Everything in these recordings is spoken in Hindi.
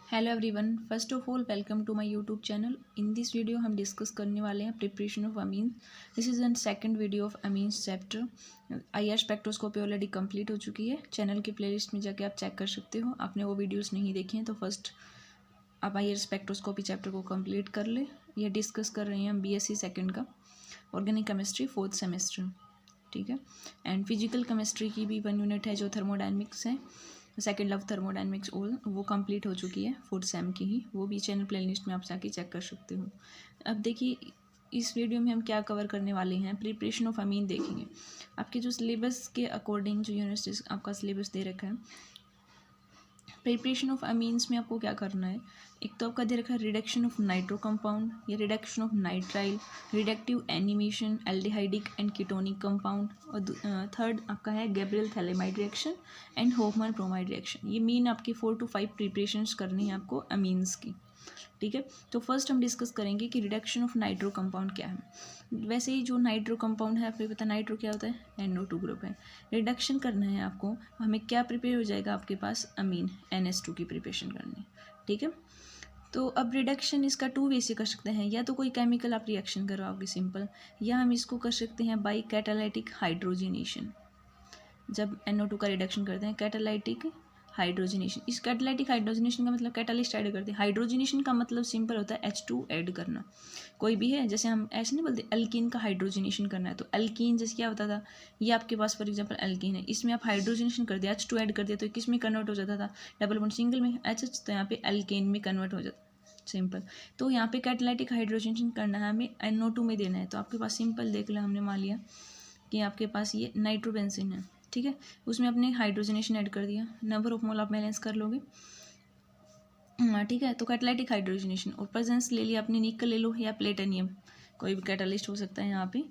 Hello everyone, first of all welcome to my YouTube channel. In this video हम डिस्कस करने वाले हैं preparation of amine. This is an second video of amines chapter. IR spectroscopy already complete हो चुकी है। चैनल की प्लेलिस्ट में जाके आप चेक कर सकते हो। आपने वो वीडियोस नहीं देखे हैं तो फर्स्ट आप आईआर स्पेक्ट्रोस्कोपी चैप्टर को कंप्लीट कर ले। ये डिस्कस कर रहे हैं हम बीएससी सेकेंड का ऑर्गेनिक केमिस्ट्री फोर्थ सेमेस्टर, ठीक है। एंड फिजिकल केमिस्ट्री की भी 1 यूनिट है जो थर्मोडायनेमिक्स है, सेकेंड लव थर्मोडायनेमिक्स ओल, वो कंप्लीट हो चुकी है फोर्थ सेम की ही। वो भी चैनल प्लेलिस्ट में आप जाके चेक कर सकते हो। अब देखिए इस वीडियो में हम क्या कवर करने वाले हैं, प्रिपरेशन ऑफ अमीन देखेंगे। आपके जो सिलेबस के अकॉर्डिंग जो यूनिवर्सिटीज आपका सिलेबस दे रखा है, प्रिपरेशन ऑफ अमीन्स में आपको क्या करना है। एक तो आपका दे रखा है रिडक्शन ऑफ नाइट्रो कंपाउंड या reduction of nitrile, reductive animation, aldehydic and ketonic compound, और थर्ड आपका है Gabriel phthalimide reaction and Hofmann bromide reaction. ये मीन आपकी 4 to 5 प्रिपरेशंस करनी है आपको अमीन्स की, ठीक है। तो फर्स्ट हम डिस्कस करेंगे कि रिडक्शन ऑफ नाइट्रो कंपाउंड क्या है। वैसे ही जो नाइट्रो कंपाउंड है आपको पता है नाइट्रो क्या होता है, NO2 ग्रुप है। रिडक्शन करना है आपको, हमें क्या प्रिपेयर हो जाएगा आपके पास, अमीन NH2 की प्रिपरेशन करनी है, ठीक है। तो अब रिडक्शन इसका 2 वे से कर सकते हैं, या तो कोई केमिकल आप रिएक्शन करवाओगे सिंपल, या हम इसको कर सकते हैं बाई कैटालाइटिक हाइड्रोजिनेशन। जब NO2 का रिडक्शन करते हैं कैटालाइटिक हाइड्रोजिनेशन। इस कैटालाइटिक हाइड्रोजिनेशन का मतलब कैटालिस्ट ऐड करते हैं। हाइड्रोजिनेशन का मतलब सिंपल होता है H2 ऐड करना। कोई भी है, जैसे हम ऐसे नहीं बोलते एल्कीन का हाइड्रोजिनेशन करना है, तो एल्कीन जैसे क्या होता था, ये आपके पास फॉर एग्जांपल एल्कीन है, इसमें आप हाइड्रोजिनेशन कर दिया, H2 ऐड कर दिया, तो किस में कन्वर्ट हो जाता था, डबल बॉन्ड सिंगल में H, तो यहाँ पे एल्केन में कन्वर्ट हो जाता सिंपल। तो यहाँ पे कैटालाइटिक हाइड्रोजिनेशन करना है, हमें NO2 में देना है। तो आपके पास सिंपल देख लो, हमने मान लिया कि आपके पास ये नाइट्रोबेंजीन है, ठीक है। उसमें आपने हाइड्रोजनेशन ऐड कर दिया, नंबर ऑफ मोल आप बैलेंस कर लोगे, ठीक है। तो कैटालाइटिक हाइड्रोजनेशन और प्रेजेंस ले लिया आपने, निकल ले लो या प्लेटिनियम, कोई भी कैटालिस्ट हो सकता है यहाँ पे।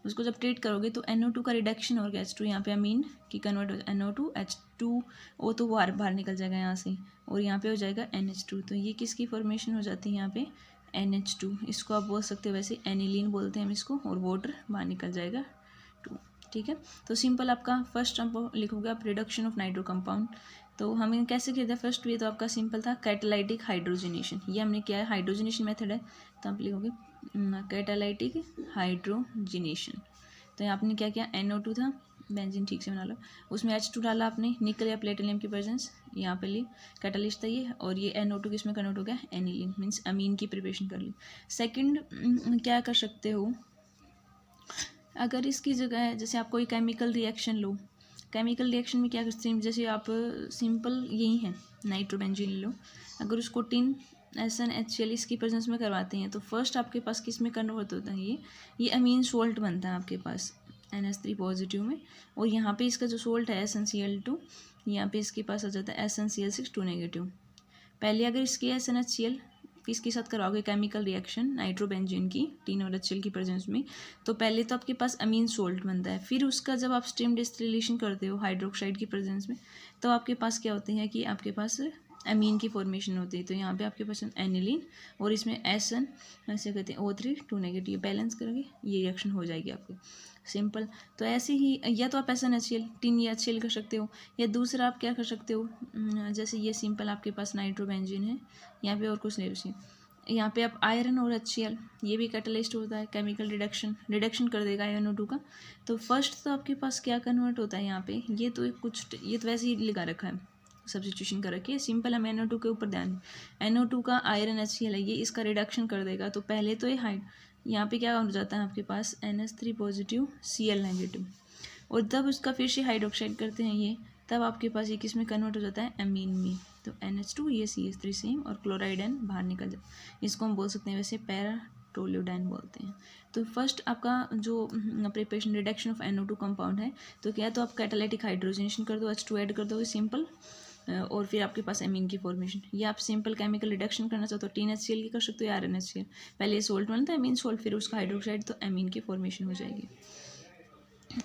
उसको जब ट्रीट करोगे तो NO2 का रिडक्शन हो गया, H2 यहाँ पे अमीन की कन्वर्ट हो जाए NO2 H2, वो तो बाहर निकल जाएगा यहाँ से, और यहाँ पे हो जाएगा NH2। तो ये किसकी फॉर्मेशन हो जाती है यहाँ पे, NH2। इसको आप बोल सकते हो वैसे एनिलीन बोलते हैं हम इसको, और वाटर बाहर निकल जाएगा 2, ठीक है। तो सिंपल आपका फर्स्ट आप लिखोगे आप रिडक्शन ऑफ नाइट्रो कंपाउंड। तो हमें कैसे किया था, फर्स्ट वे तो आपका सिंपल था कैटालाइटिक हाइड्रोजिनेशन, ये हमने किया है, हाइड्रोजिनेशन मेथड है। तो आप लिखोगे कैटालाइटिक हाइड्रोजिनेशन। तो यहाँ आपने क्या किया, NO2 था, बेंजीन ठीक से बना लो, उसमें H2 डाला आपने, निकल या प्लेटिनियम की प्रेजेंस, यहाँ पे ली कैटालिस्ट था ये, और ये NO2 किसमें कन्वर्ट हो गया, एनिलीन, मीन्स अमीन की प्रिपरेशन कर ली। सेकेंड क्या कर सकते हो, अगर इसकी जगह जैसे आप कोई केमिकल रिएक्शन लो, केमिकल रिएक्शन में क्या करते हैं, जैसे आप सिंपल यही है नाइट्रोबेंजीन ले लो, अगर उसको टिन SnHCl इसकी प्रेजेंस में करवाते हैं तो फर्स्ट आपके पास किस में कन्वर्ट होता है, ये अमीन सोल्ट बनता है आपके पास NH3 पॉजिटिव में, और यहाँ पे इसका जो सोल्ट है SnCl2, यहाँ पे इसके पास आ जाता है SnCl6 2 नेगेटिव। पहले अगर इसकी SnHCl किसके साथ करवाओगे केमिकल रिएक्शन नाइट्रोबेंजीन की टीन और HCl की प्रेजेंस में, तो पहले तो आपके पास अमीन सोल्ट बनता है, फिर उसका जब आप स्टीम डिस्टिलेशन करते हो हाइड्रोक्साइड की प्रेजेंस में, तो आपके पास क्या होते हैं कि आपके पास अमीन की फॉर्मेशन होती है। तो यहाँ पे आपके पास एनिलीन, और इसमें SN ऐसे कहते हैं O3 2 नेगेटिव, बैलेंस करोगे ये रिएक्शन हो जाएगी आपकी सिंपल। तो ऐसे ही या तो आप SnHCl टिन या HCl कर सकते हो, या दूसरा आप क्या कर सकते हो, जैसे ये सिंपल आपके पास नाइट्रोबेंजीन है, यहाँ पे और कुछ नहीं बची, यहाँ पे आप आयरन और HCl, ये भी कैटालिस्ट होता है, केमिकल रिडक्शन कर देगा NO2 का। तो फर्स्ट तो आपके पास क्या कन्वर्ट होता है यहाँ पे, ये तो वैसे ही लिखा रखा है, सब्स्टिट्यूशन कर रखी है सिंपल, हम NO2 के ऊपर ध्यान, NO2 का आयरन HCl है, ये इसका रिडक्शन कर देगा। तो पहले तो ये यहाँ पे क्या हो जाता है आपके पास NH3 पॉजिटिव Cl नेगेटिव, और जब उसका फिर से हाइड्रोक्साइड करते हैं ये, तब आपके पास ये किस में कन्वर्ट हो जाता है, अमीन में। तो NH2 ये CH3 सेम, और क्लोराइड N बाहर निकल जाए, इसको हम बोल सकते हैं वैसे पैराटोल्यूडाइन बोलते हैं। तो फर्स्ट आपका जो preparation reduction of NO2 compound है, तो क्या तो आप कैटालाइटिक हाइड्रोजनेशन कर दो, H2 ऐड कर दोगे सिंपल, और फिर आपके पास अमीन की फॉर्मेशन। ये आप सिंपल केमिकल रिडक्शन करना चाहते हो टीन HCl की कर सकते हो या RnHCl, पहले सोल्ट बनता है अमीन सोल्ट, फिर उसका हाइड्रोक्साइड, तो अमीन की फॉर्मेशन हो जाएगी,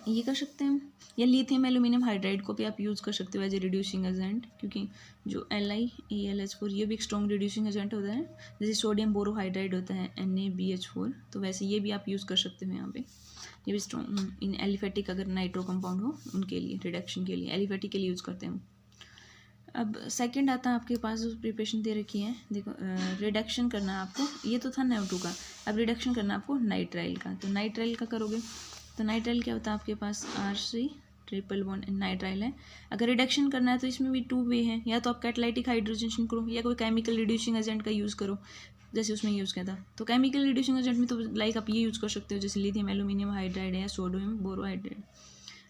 ये कर सकते हैं। या लिथियम एल्यूमिनियम हाइड्राइड को भी आप यूज़ कर सकते हो एज ए रिड्यूसिंग एजेंट, क्योंकि जो LiAlH4 ये भी एक स्ट्रॉन्ग रिड्यूसिंग एजेंट होता है, जैसे सोडियम बोरोहाइड्राइड होता है NaBH4, तो वैसे ये भी आप यूज़ कर सकते हो यहाँ पे, ये भी स्ट्रॉन्ग इन एलिफेटिक अगर नाइट्रो कंपाउंड हो उनके लिए रिडक्शन के लिए, एलिफेटिक के लिए यूज़ करते हैं। अब सेकंड आता है आपके पास जो प्रिपरेशन दे रखी है, देखो रिडक्शन करना है आपको, ये तो था NO2 का, अब रिडक्शन करना है आपको नाइट्राइल का। तो नाइट्राइल का करोगे तो नाइट्राइल क्या होता है आपके पास RC ट्रिपल बॉन्ड नाइट्राइल है। अगर रिडक्शन करना है तो इसमें भी 2 वे हैं, या तो आप कैटालाइटिक हाइड्रोजनेशन करो या कोई केमिकल रिड्यूसिंग एजेंट का यूज़ करो, जैसे उसमें यूज़ किया था। तो केमिकल रिड्यूसिंग एजेंट में तो लाइक आप ये यूज़ कर सकते हो, जैसे लिथियम एल्यूमिनियम हाइड्राइड है या सोडियम बोरोहाइड्राइड।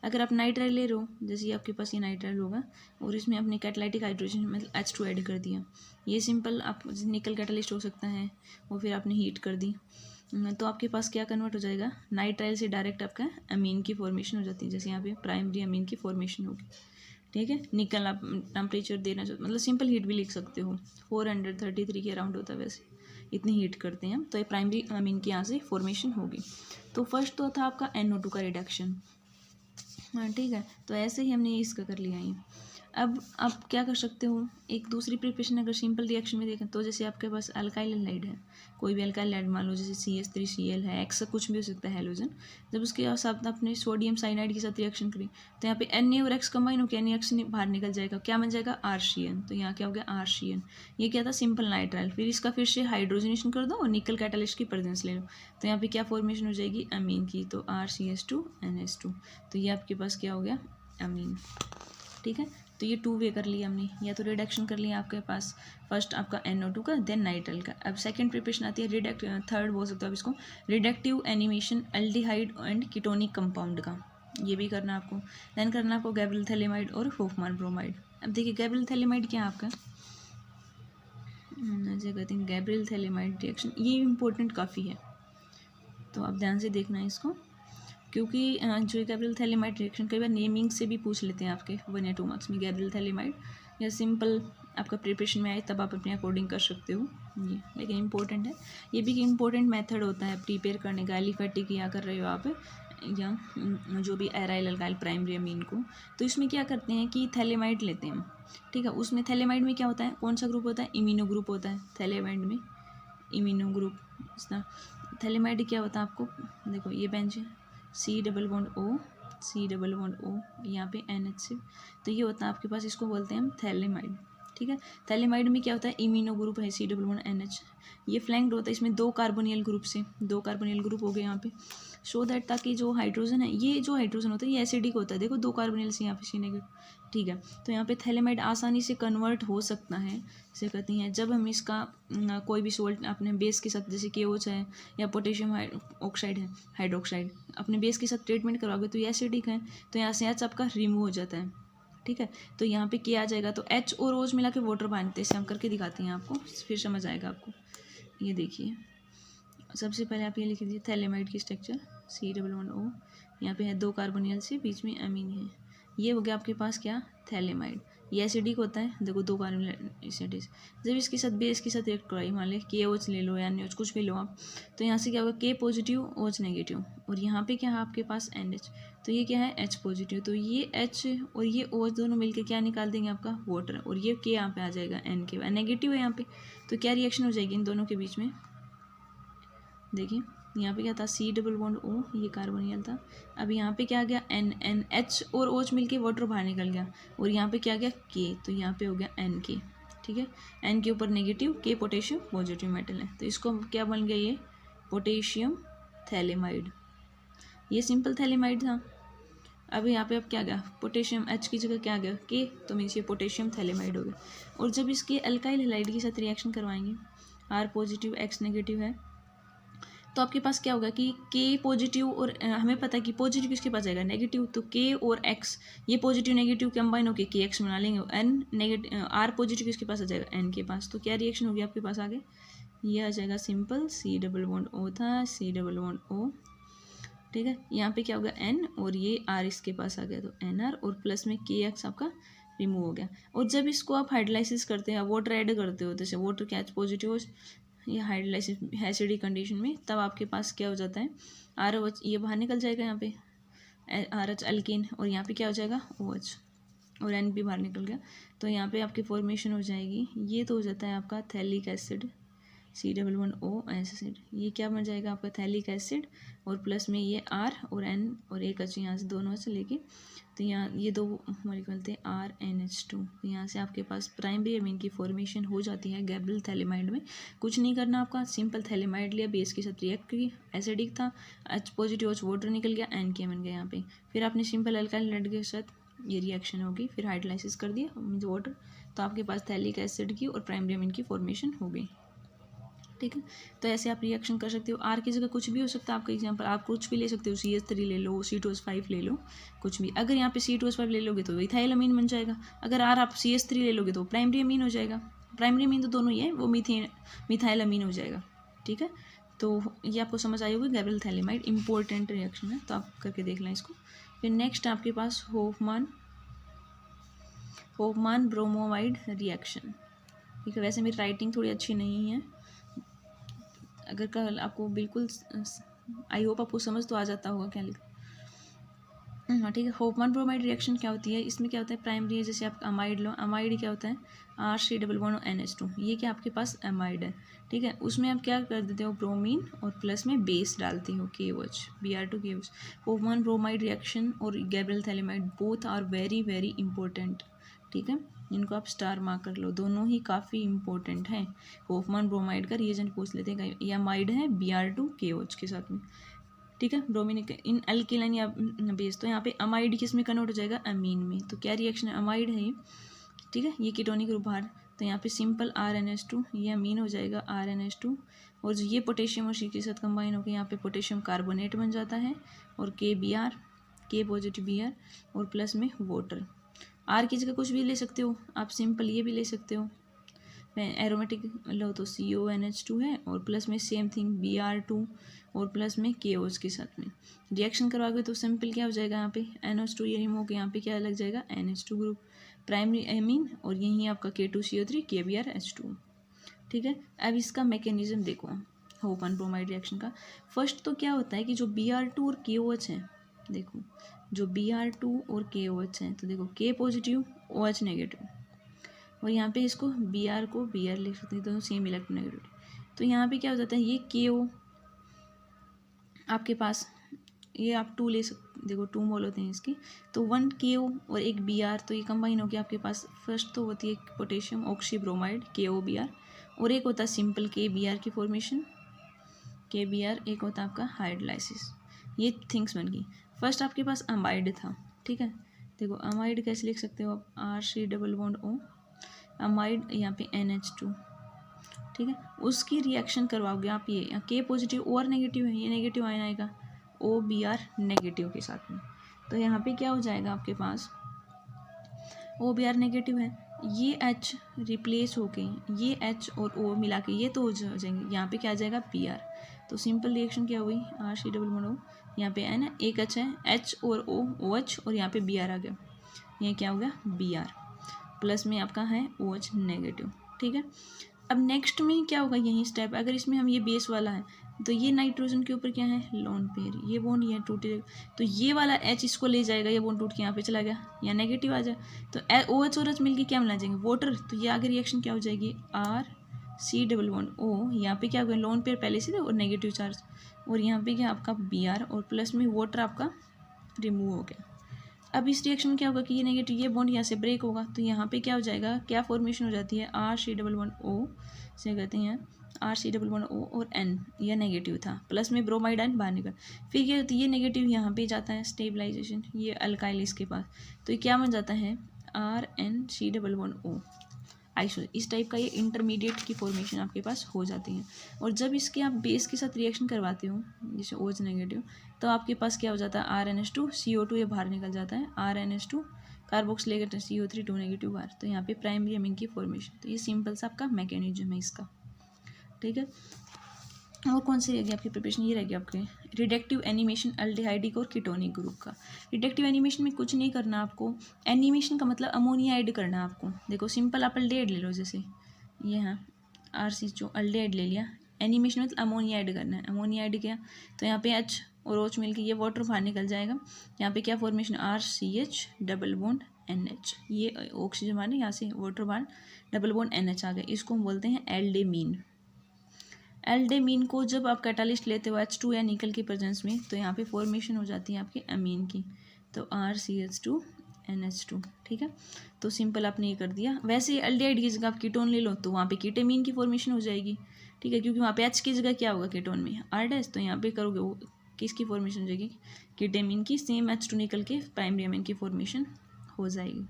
अगर आप नाइट्राइल ले रहे हो, जैसे आपके पास ये नाइट्राइल होगा और इसमें आपने कैटालाइटिक हाइड्रोजन मतलब H2 ऐड कर दिया, ये सिंपल आप निकल कैटालिस्ट हो सकता है, और फिर आपने हीट कर दी तो आपके पास क्या कन्वर्ट हो जाएगा, नाइट्राइल से डायरेक्ट आपका अमीन की फॉर्मेशन हो जाती है। जैसे यहाँ पे प्राइमरी अमीन की फॉर्मेशन होगी, ठीक है। निकल आप टेम्परेचर देना चाहते मतलब सिंपल हीट भी लिख सकते हो, 433 के अराउंड होता है, वैसे इतनी हीट करते हैं हम, तो ये प्राइमरी अमीन की यहाँ से फॉर्मेशन होगी। तो फर्स्ट तो था आपका NO2 का रिडक्शन, हाँ ठीक है। तो ऐसे ही हमने इसका कर लिया ये। अब आप क्या कर सकते हो, एक दूसरी प्रिपरेशन अगर सिंपल रिएक्शन में देखें तो जैसे आपके पास अल्काइल हैलाइड है, कोई भी अल्काइल हैलाइड मान लो, जैसे CH3Cl है, एक्स कुछ भी हो सकता है हैलोजन। जब उसके साथ आपने सोडियम साइनाइड के साथ रिएक्शन करी तो यहाँ पे Na और X कंबाइन होकर NaX बाहर निकल जाएगा, क्या बन जाएगा RCN। तो यहाँ क्या हो गया RCN, ये क्या था सिंपल नाइट्राइल। फिर इसका फिर से हाइड्रोजनेशन कर दो और निकल कैटालिस्ट की प्रेजेंस ले लो, तो यहाँ पे क्या फॉर्मेशन हो जाएगी अमीन की, तो RCH2NH2। तो ये आपके पास क्या हो गया अमीन, ठीक है। तो ये 2 वे कर लिया हमने, या तो रिडक्शन कर लिया आपके पास फर्स्ट आपका NO2 का, देन नाइट्राइल का। अब सेकंड प्रिपरेशन आती है थर्ड बोल सकते हो आप इसको, reductive animation aldehyde and ketonic compound का, ये भी करना आपको। देन करना आपको गैब्रियल थैलेमाइड और होफमान ब्रोमाइड। अब देखिए गैब्रियल थैलेमाइड क्या है आपका, जैसे कहते हैं गैब्रियल थैलेमाइड रिएक्शन, ये इंपॉर्टेंट काफ़ी है, तो आप ध्यान से देखना है इसको, क्योंकि जो गैब्रियल थैलेमाइड रिएक्शन कई बार नेमिंग से भी पूछ लेते हैं आपके 1 या 2 मार्क्स में, गैब्रियल थैलेमाइड, या सिंपल आपका प्रिपरेशन में आए तब आप अपने अकॉर्डिंग कर सकते हो ये, लेकिन इंपॉर्टेंट है। ये भी इंपॉर्टेंट मेथड होता है प्रिपेयर करने का, एलिफेटिक या कर रहे हो आप, या जो भी एराइल अल्काइल प्राइमरी अमीन को। तो इसमें क्या करते हैं कि थैलेमाइड लेते हैं हम, ठीक है। उसमें थैलेमाइड में क्या होता है, कौन सा ग्रुप होता है, इम्यूनो ग्रुप होता है थैलेमाइड में, इम्यूनो ग्रुप। थैलेमाइड क्या होता है आपको, देखो ये बेंच है, C डबल बॉन्ड O, यहाँ पे NH, तो ये होता है आपके पास, इसको बोलते हैं हम थैलेमाइड, ठीक है। थैलेमाइड में क्या होता है, इम्यूनो ग्रुप है C डबल बॉन्ड NH, ये फ्लैंक्ड होता है इसमें 2 कार्बोनियल ग्रुप से, 2 कार्बोनियल ग्रुप हो गए यहाँ पे, सो दैट ताकि जो हाइड्रोजन है, ये जो हाइड्रोजन होता है ये एसिडिक होता है, देखो 2 कार्बोनियल से यहाँ पे C नेगेटिव, ठीक है। तो यहाँ पे थैलेमाइड आसानी से कन्वर्ट हो सकता है, जैसे कहती हैं जब हम इसका कोई भी सोल्ट अपने बेस के साथ, जैसे KOH है या पोटेशियम ऑक्साइड है, हाइड्रोक्साइड, अपने बेस के साथ ट्रीटमेंट करवाओगे तो ये एसिडिक है, तो यहाँ से H आपका रिमूव हो जाता है, ठीक है। तो यहाँ पे क्या आ जाएगा, तो H और OH मिला के वाटर बांधते हैं, हम करके दिखाते हैं आपको, फिर समझ आएगा आपको। ये देखिए सबसे पहले आप ये लिख दीजिए थैलेमाइड की structure, C double bond O, यहाँ पे है 2 कार्बोनियल से, बीच में अमीन है, ये हो गया आपके पास क्या थैलेमाइड। ये एसिडिक होता है, देखो 2 कार्बोनियल एसिडिक, जब इसके साथ बेस के साथ रिएक्ट कराई, मान लें KOH ले लो या NH कुछ भी लो आप, तो यहाँ से क्या होगा K पॉजिटिव OH नेगेटिव, और यहाँ पे क्या है आपके पास NH, तो ये क्या है H पॉजिटिव, तो ये H और ये OH दोनों मिलकर क्या निकाल देंगे आपका वाटर, और ये K यहाँ पे आ जाएगा N के नेगेटिव है यहाँ पे, तो क्या रिएक्शन हो जाएगी इन दोनों के बीच में, देखिए यहाँ पे क्या था C डबल बॉन्ड O, ये कार्बोनियल था। अब यहाँ पे क्या आ गया H और OH मिलके वाटर बाहर निकल गया, और यहाँ पे क्या आ गया K, तो यहाँ पे हो गया NK, ठीक है। N के ऊपर negative, K potassium positive metal है, तो इसको क्या बन गया ये पोटेशियम थैलेमाइड, ये सिंपल थैलेमाइड था। अब यहाँ पे अब क्या गया, पोटेशियम H की जगह क्या गया K, तो मीन्स ये पोटेशियम थैलेमाइड हो गया। और जब इसके अल्काइल हैलाइड के साथ रिएक्शन करवाएंगे, R पॉजिटिव X नेगेटिव है, तो आपके पास क्या होगा कि K पॉजिटिव, और हमें पता है कि पॉजिटिव किसके पास जाएगा नेगेटिव, तो K और X ये पॉजिटिव नेगेटिव कंबाइन होकर KX बना लेंगे, N नेगेटिव R पॉजिटिव किसके पास आ जाएगा N के पास, तो क्या रिएक्शन होगी आपके पास आगे, ये आ जाएगा simple C double bond O था, C डबल बॉन्ड O, ठीक है। यहाँ पे क्या होगा N और ये R इसके पास आ गया, तो NR और प्लस में KX आपका रिमूव हो गया। और जब इसको आप हाइड्रोलाइसिस करते हैं, वाटर ऐड करते हो, जैसे वाटर क्या पॉजिटिव हो, ये हाइड्रोलाइसिस एसिडिक कंडीशन में, तब आपके पास क्या हो जाता है RH, ये बाहर निकल जाएगा यहाँ पे RH अल्केन, और यहाँ पे क्या हो जाएगा OH, और N भी बाहर निकल गया, तो यहाँ पे आपकी फॉर्मेशन हो जाएगी, ये तो हो जाता है आपका थैलिक एसिड, C++O एसिड, ये क्या बन जाएगा आपका थैलिक एसिड, और प्लस में ये R और N और एक H यहाँ से दोनों से लेके, तो यहाँ ये दो मॉलिक्यूल थे RNH2, तो यहाँ से आपके पास प्राइमरी अमीन की फॉर्मेशन हो जाती है गैब्रियल थैलेमाइड में। कुछ नहीं करना आपका, सिंपल थैलेमाइड लिया, बेस के साथ रिएक्ट की, एसिडिक था, H पॉजिटिव H वाटर निकल गया, NK बन गया यहाँ पे। फिर आपने सिंपल अल्काइल लेड के साथ ये रिएक्शन होगी, फिर हाइड्रोलाइसिस कर दिया मीन्स वाटर, तो आपके पास थैलिक एसिड की और प्राइमरी अमीन की फॉर्मेशन हो गई। ठीक है, तो ऐसे आप रिएक्शन कर सकते हो। आर की जगह कुछ भी हो सकता है आपका एग्जांपल, आप कुछ भी ले सकते हो, CH3 ले लो, C2H5 ले लो, कुछ भी। अगर यहाँ पे C2H5 ले लोगे तो इथाइल अमीन बन जाएगा, अगर आर आप CH3 ले लोगे तो प्राइमरी अमीन हो जाएगा, प्राइमरी अमीन तो दोनों ही है, वो मिथाइल अमीन हो जाएगा। ठीक है, तो ये आपको समझ आई होगी, गैब्रियल थैलेमाइड इंपॉर्टेंट रिएक्शन है, तो आप करके देख लें इसको। फिर नेक्स्ट आपके पास होफमान ब्रोमोमाइड रिएक्शन। ठीक है, वैसे मेरी राइटिंग थोड़ी अच्छी नहीं है, अगर कल आपको बिल्कुल आई होप आपको समझ तो आ जाता होगा क्या लिखा। हाँ ठीक है, होफमान ब्रोमाइड रिएक्शन क्या होती है, इसमें क्या होता है, प्राइमरी है, जैसे आप अमाइड लो, अमाइड क्या होता है RC++NH2, ये क्या आपके पास अमाइड है। ठीक है, उसमें आप क्या कर देते हो, ब्रोमीन और प्लस में बेस डालते हो KOH Br2 KOH। Hofmann bromide reaction और Gabriel phthalimide both are very very important. ठीक है, इनको आप स्टार मार्क कर लो, दोनों ही काफ़ी इंपॉर्टेंट हैं। होफमान ब्रोमाइड का रिएजेंट पूछ लेते हैं, ये अमाइड है Br2 KOH के साथ में। ठीक है, ब्रोमीन इन अल्किलाइन या बेस, तो यहाँ पे अमाइड किस में कन्वर्ट हो जाएगा, अमीन में, तो क्या रिएक्शन है, अमाइड है ये। ठीक है, ये कीटोनिक ग्रुप बाहर, तो यहाँ पे सिंपल RNH2, ये अमीन हो जाएगा RNH2, और जो ये पोटेशियम और C के साथ कंबाइन होकर यहाँ पे पोटेशियम कार्बोनेट बन जाता है, और KBr, K पॉजिटिव Br और प्लस में वाटर। आर की जगह कुछ भी ले सकते हो आप, सिंपल ये भी ले सकते हो, मैं एरोमेटिक लो तो CONH2 है, और प्लस में सेम थिंग Br2 और प्लस में KOH के साथ में रिएक्शन करवाओगे तो सिंपल क्या हो जाएगा, यहाँ पे NH2 ये रिमूव के यहाँ पे क्या लग जाएगा, NH2 ग्रुप, प्राइमरी अमीन, और यही आपका K2CO3 KBrH2। ठीक है, अब इसका मैकेनिज्म देखो होफमान ब्रोमाइड रिएक्शन का। फर्स्ट तो क्या होता है कि जो Br2 और KOH है, देखो जो Br2 और KOH है, तो देखो K पॉजिटिव OH नेगेटिव, और यहाँ पे इसको Br को Br लिख सकते हैं, दोनों सेम इलेक्ट्रोनेगेटिविटी। तो यहाँ पे क्या हो जाता है, ये KO आपके पास, ये आप 2 ले सकते, देखो 2 मोल होते हैं इसकी, तो 1 KO और एक Br, तो ये कंबाइन हो गया आपके पास। फर्स्ट तो होती है पोटेशियम ऑक्सी ब्रोमाइड KOBr, और एक होता है सिंपल KBr की फॉर्मेशन KBr, एक होता है आपका हाइड्रोलाइसिस। ये थिंग्स बन गई। फर्स्ट आपके पास अमाइड था। ठीक है, देखो अमाइड कैसे लिख सकते हो आप, RC++O अमाइड, यहाँ पे NH2। ठीक है, उसकी रिएक्शन करवाओगे आप, ये K पॉजिटिव और नेगेटिव है, ये नेगेटिव आयन आएगा OBr नेगेटिव के साथ में, तो यहाँ पे क्या हो जाएगा आपके पास, OBr नेगेटिव है, ये H रिप्लेस होके ये H और O मिला के ये तो हो जाएंगे, यहाँ पे क्या आ जाएगा Br, तो सिंपल रिएक्शन क्या हुई, RC++O, यहाँ पे है ना एक H है, H और O OH, और यहाँ पे Br आ गया, ये क्या हो गया Br, प्लस में आपका है OH नेगेटिव। ठीक है, अब नेक्स्ट में क्या होगा, यही स्टेप, अगर इसमें हम ये बेस वाला है तो ये नाइट्रोजन के ऊपर क्या है, लोन पेयर, ये बॉन्ड ये टूटे, तो ये वाला H इसको ले जाएगा, ये बॉन्ड टूट के यहाँ पे चला गया, यहाँ नेगेटिव आ जाए, तो OH और H मिलके क्या मिला जाएंगे, वाटर, तो ये आगे रिएक्शन क्या हो जाएगी, RC++O, यहाँ पे क्या हो गया, लोन पेयर पहले से थे और नेगेटिव चार्ज, और यहाँ पे क्या आपका Br और प्लस में वाटर आपका रिमूव हो गया। अब इस रिएक्शन में क्या होगा कि ये नेगेटिव, ये बॉन्ड यहाँ से ब्रेक होगा, तो यहाँ पे क्या हो जाएगा, क्या फॉर्मेशन हो जाती है, RC++O से कहते हैं RC++O और N, यह नेगेटिव था, प्लस में ब्रोमाइड आयन बाहर निकल, फिर क्या होती है, ये नेगेटिव यहाँ पे जाता है स्टेबलाइजेशन, ये अल्काइल इसके पास, तो ये क्या बन जाता है RNC++O आइसो, इस टाइप का ये इंटरमीडिएट की फॉर्मेशन आपके पास हो जाती है। और जब इसके आप बेस के साथ रिएक्शन करवाते हो जैसे OH नेगेटिव, तो आपके पास क्या हो जाता है RNH2 CO2 ये बाहर निकल जाता है, RNH2 कार्बोक्स लेकर CO3 2 नेगेटिव बाहर, तो यहाँ पे प्राइमरी अमीन की फॉर्मेशन, तो ये सिंपल सा आपका मैकेनिज्म है इसका। ठीक है, और कौन सी रहेगी आपकी प्रिपरेशन, ये रहेगी आपके रिडक्टिव एनिमेशन अल्डिहाइडिक और कीटोनिक ग्रुप का। रिडक्टिव एनिमेशन में कुछ नहीं करना आपको, एनिमेशन का मतलब अमोनिया ऐड करना है आपको। देखो सिंपल आप अल्डिहाइड ले लो, जैसे ये हाँ RC अल्डिहाइड ले लिया, एनिमेशन में अमोनिया ऐड करना है, अमोनिया ऐड किया तो यहाँ पे H और OH मिलकर ये वाटर बाहर निकल जाएगा, यहाँ पे क्या formation RCH double bond NH, ये ऑक्सीजन बाहर यहाँ से वाटर बाहर डबल बॉन्ड NH आ गया, इसको हम बोलते हैं एल्डेमीन। एल्डेमीन को जब आप कैटालिस्ट लेते हो H2 या निकल के प्रेजेंस में, तो यहाँ पे फॉर्मेशन हो जाती है आपके अमीन की, तो RCH2NH2, ठीक है। तो सिंपल आपने ये कर दिया। वैसे ही एल्डिहाइड की जगह आप कीटोन ले लो तो वहाँ पे कीटेमीन की फॉर्मेशन हो जाएगी, ठीक है, क्योंकि वहाँ पे H की जगह क्या होगा कीटोन में R-, तो यहाँ पे करोगे वो किसकी फॉर्मेशन हो जाएगी, कीटेमीन की। सेम H2 निकल के प्राइमरी अमीन की फॉर्मेशन हो जाएगी,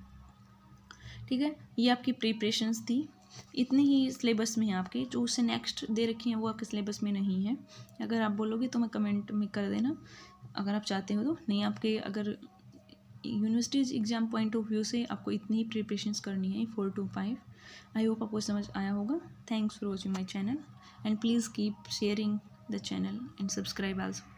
ठीक है। ये आपकी प्रिपरेशंस थी, इतनी ही सिलेबस में है आपके। जो उससे नेक्स्ट दे रखी हैं वो आपके सिलेबस में नहीं है। अगर आप बोलोगे तो मैं कमेंट में कर देना अगर आप चाहते हो तो। नहीं, आपके अगर universities exam point of view से आपको इतनी ही प्रिपरेशंस करनी है 4 to 5। आई होप आपको समझ आया होगा। Thanks for watching my channel and please keep sharing the channel and subscribe also.